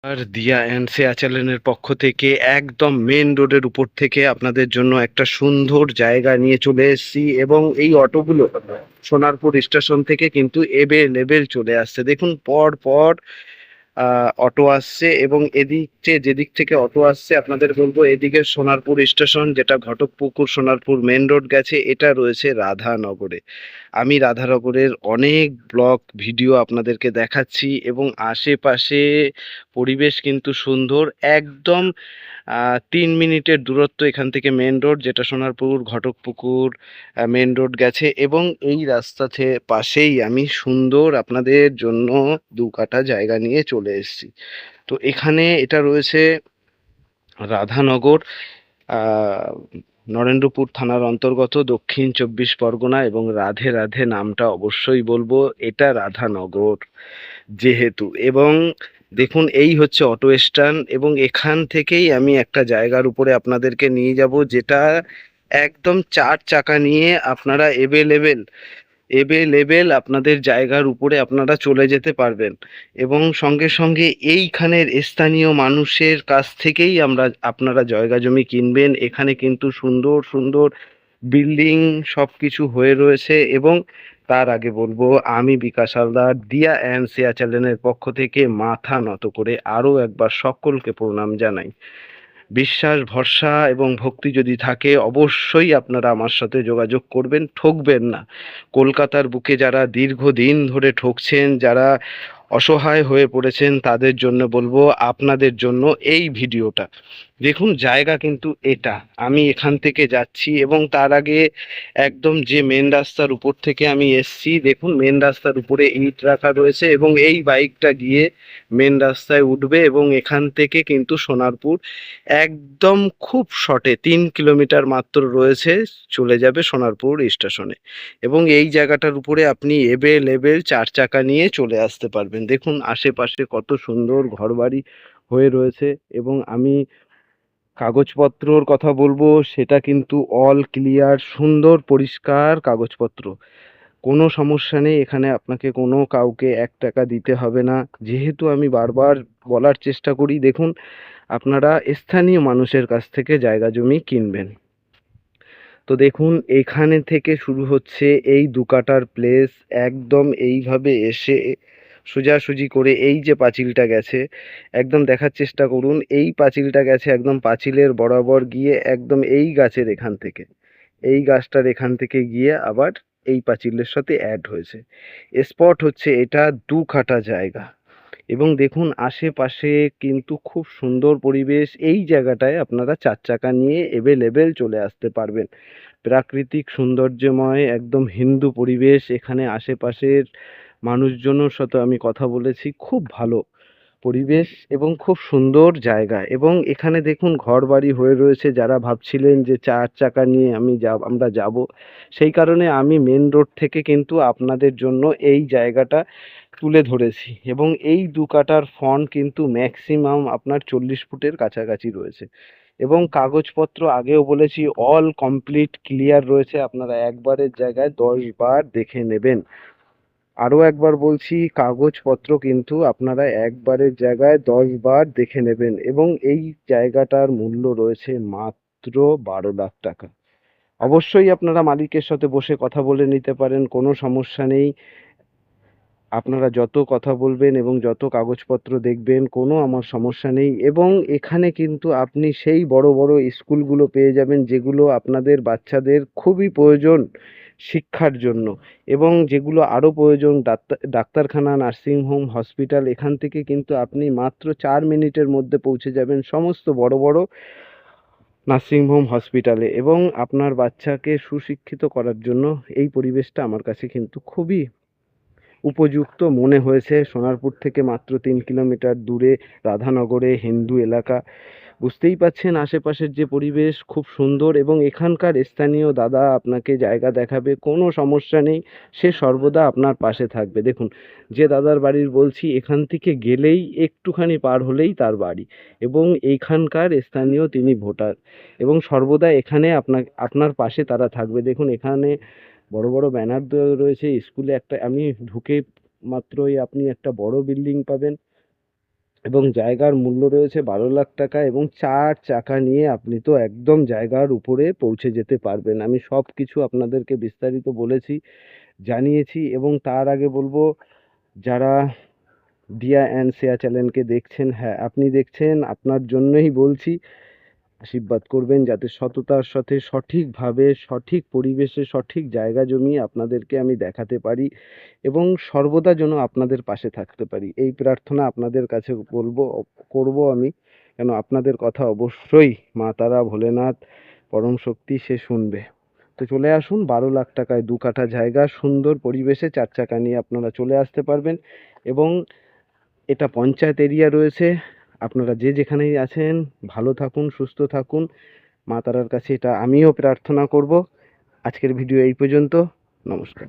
আর দিয়া অ্যান্ড শ্রেয়া চ্যানেলের পক্ষ থেকে একদম মেন রোডের উপর থেকে আপনাদের জন্য একটা সুন্দর জায়গা নিয়ে চলে এসেছি এবং এই অটোগুলো সোনারপুর স্টেশন থেকে কিন্তু এভেলেবেল চলে আসছে। দেখুন পর পর অটো আসছে এবং যেদিক থেকে অটো আসছে আপনাদের বলবো এদিকে সোনারপুর স্টেশন, যেটা ঘটকপুকুর সোনারপুর মেন রোড গেছে, এটা রয়েছে রাধানগরে। আমি রাধানগরের অনেক ব্লগ ভিডিও আপনাদেরকে দেখাচ্ছি এবং আশেপাশে পরিবেশ কিন্তু সুন্দর। একদম 3 মিনিটের দূরত্ব এখান থেকে মেন রোড, যেটা সোনারপুর ঘটকপুকুর মেন রোড গেছে এবং এই পাশেই আমি সুন্দর আপনাদের জন্য 2 কাঠা জায়গা নিয়ে চলে এসেছি। তো এখানে এটা রয়েছে রাধানগর, আহ, নরেন্দ্রপুর থানার অন্তর্গত, দক্ষিণ 24 পরগনা, এবং রাধে রাধে নামটা অবশ্যই বলবো, এটা রাধানগর যেহেতু। এবং দেখুন এই হচ্ছে অটো স্ট্যান্ড এবং এখান থেকেই আমি একটা জায়গার উপরে আপনাদেরকে নিয়ে যাব, যেটা একদম 4 চাকা নিয়ে আপনারা এভেলেবেল আপনাদের জায়গার উপরে আপনারা চলে যেতে পারবেন। এবং সঙ্গে সঙ্গে এইখানের স্থানীয় মানুষের কাছ থেকেই আপনারা জায়গা জমি কিনবেন। এখানে কিন্তু সুন্দর সুন্দর বিল্ডিং সব কিছু হয়ে রয়েছে। এবং তার আগে বলবো, আমি বিকাশ হালদার দিয়া অ্যান্ড শ্রেয়া চ্যানেলের পক্ষ থেকে মাথা নত করে আরও একবার সকলকে প্রণাম জানাই। বিশ্বাস, ভরসা এবং ভক্তি যদি থাকে অবশ্যই আপনারা আমার সাথে যোগাযোগ করবেন, ঠকবেন না। কলকাতার বুকে যারা দীর্ঘদিন ধরে ঠকছেন, যারা অসহায় হয়ে পড়েছেন, তাদের জন্য বলবো, আপনাদের জন্য এই ভিডিওটা। দেখুন জায়গা কিন্তু এটা, আমি এখান থেকে যাচ্ছি এবং তার আগে একদম যে মেন রাস্তার উপর থেকে আমি এসছি, দেখুন মেন রাস্তার উপরে ইট রাখা রয়েছে এবং এই বাইকটা গিয়ে মেন রাস্তায় উঠবে এবং এখান থেকে কিন্তু সোনারপুর একদম খুব শর্টে 3 কিলোমিটার মাত্র রয়েছে, চলে যাবে সোনারপুর স্টেশনে। এবং এই জায়গাটার উপরে আপনি এভেলেবেল 4 চাকা নিয়ে চলে আসতে পারবেন। দেখুন আশেপাশে কত সুন্দর ঘরবাড়ি হয়ে রয়েছে এবং আমি কাগজপত্রর কথা বলবো, সেটা কিন্তু অল ক্লিয়ার, সুন্দর পরিষ্কার কাগজপত্র, কোনো সমস্যা নেই। এখানে আপনাকে কোনো কাউকে 1 টাকা দিতে হবে না। যেহেতু আমি বারবার বলার চেষ্টা করি, দেখুন আপনারা স্থানীয় মানুষের কাছ থেকে জায়গা জমি কিনবেন। তো দেখুন এখানে থেকে শুরু হচ্ছে এই 2 কাঠার প্লেস, একদম এইভাবে এসে সোজাসুজি করে এই যে পাঁচিলটা গেছে, একদম দেখার চেষ্টা করুন, এই পাঁচিলটা গেছে একদম পাঁচিলের বরাবর গিয়ে একদম এই গাছের এখান থেকে, এই গাছটার এখান থেকে গিয়ে আবার এই পাঁচিলের সাথে অ্যাড হয়েছে। স্পট হচ্ছে এটা 2 কাঠা জায়গা। এবং দেখুন আশেপাশে কিন্তু খুব সুন্দর পরিবেশ। এই জায়গাটায় আপনারা 4 চাকা নিয়ে এভেলেবেল চলে আসতে পারবেন। প্রাকৃতিক সৌন্দর্যময় একদম হিন্দু পরিবেশ। এখানে আশেপাশের মানুষজনের সাথে আমি কথা বলেছি, খুব ভালো পরিবেশ এবং খুব সুন্দর জায়গা। এবং এখানে দেখুন ঘরবাড়ি হয়ে রয়েছে। যারা ভাবছিলেন যে 4 চাকা নিয়ে আমরা যাব, সেই কারণে আমি মেন রোড থেকে কিন্তু আপনাদের জন্য এই জায়গাটা তুলে ধরেছি। এবং এই 2 কাঠার ফ্রন্ট কিন্তু ম্যাক্সিমাম আপনার 40 ফুটের কাছাকাছি রয়েছে এবং কাগজপত্র আগেও বলেছি অল কমপ্লিট ক্লিয়ার রয়েছে। আপনারা একবারের জায়গায় 10 বার দেখে নেবেন। আরও একবার বলছি, কাগজপত্র কিন্তু আপনারা একবারের জায়গায় 10 বার দেখে নেবেন। এবং এই জায়গাটার মূল্য রয়েছে মাত্র 12 লাখ টাকা। অবশ্যই আপনারা মালিকের সাথে বসে কথা বলে নিতে পারেন, কোনো সমস্যা নেই। আপনারা যত কথা বলবেন এবং যত কাগজপত্র দেখবেন, কোনো আমার সমস্যা নেই। এবং এখানে কিন্তু আপনি সেই বড় বড় স্কুলগুলো পেয়ে যাবেন, যেগুলো আপনাদের বাচ্চাদের খুবই প্রয়োজন শিক্ষার জন্য। এবং যেগুলো আরও প্রয়োজন, ডাক্তারখানা, নার্সিংহোম, হসপিটাল, এখান থেকে কিন্তু আপনি মাত্র 4 মিনিটের মধ্যে পৌঁছে যাবেন সমস্ত বড় বড় নার্সিংহোম, হসপিটালে। এবং আপনার বাচ্চাকে সুশিক্ষিত করার জন্য এই পরিবেশটা আমার কাছে কিন্তু খুবই উপযুক্ত মনে হয়েছে। সোনারপুর থেকে মাত্র 3 কিলোমিটার দূরে রাধানগরে হিন্দু এলাকা, বুঝতেই পাচ্ছেন আশেপাশের যে পরিবেশ খুব সুন্দর। এবং এখানকার স্থানীয় দাদা আপনাকে জায়গা দেখাবে, কোনো সমস্যা নেই, সে সর্বদা আপনার পাশে থাকবে। দেখুন যে দাদার বাড়ির বলছি, এখান থেকে গেলেই একটুখানি পার হলেই তার বাড়ি এবং এইখানকার স্থানীয় তিনি ভোটার এবং সর্বদা এখানে আপনার পাশে তারা থাকবে। দেখুন এখানে বড় বড় ব্যানার দেওয়া রয়েছে। স্কুলে একটা, আমি ঢুকে মাত্রই আপনি একটা বড় বিল্ডিং পাবেন এবং জায়গার মূল্য রয়েছে 12 লাখ টাকা, এবং 4 চাকা নিয়ে আপনি তো একদম জায়গার উপরে পৌঁছে যেতে পারবেন। আমি সব কিছু আপনাদেরকে বিস্তারিত বলেছি, জানিয়েছি। এবং তার আগে বলবো, যারা দিয়া অ্যান্ড শেয়া চ্যানেলকে দেখছেন, হ্যাঁ আপনি দেখছেন, আপনার জন্যই বলছি, আশীর্বাদ করবেন যাতে সততার সাথে সঠিকভাবে সঠিক পরিবেশে সঠিক জায়গা জমি আপনাদেরকে আমি দেখাতে পারি, এবং সর্বদা যেন আপনাদের পাশে থাকতে পারি, এই প্রার্থনা আপনাদের কাছে করব আমি। কেন, আপনাদের কথা অবশ্যই মা তারা, ভোলেনাথ, পরম শক্তি সে শুনবে। তো চলে আসুন, 12 লাখ টাকায় 2 কাঠা জায়গা, সুন্দর পরিবেশে 4 চাকা নিয়ে আপনারা চলে আসতে পারবেন। এবং এটা পঞ্চায়েত এরিয়া রয়েছে। আপনারা যে যেখানেই আছেন ভালো থাকুন, সুস্থ থাকুন, মা তারার কাছে এটা আমিও প্রার্থনা করব। আজকের ভিডিও এই পর্যন্ত। নমস্কার।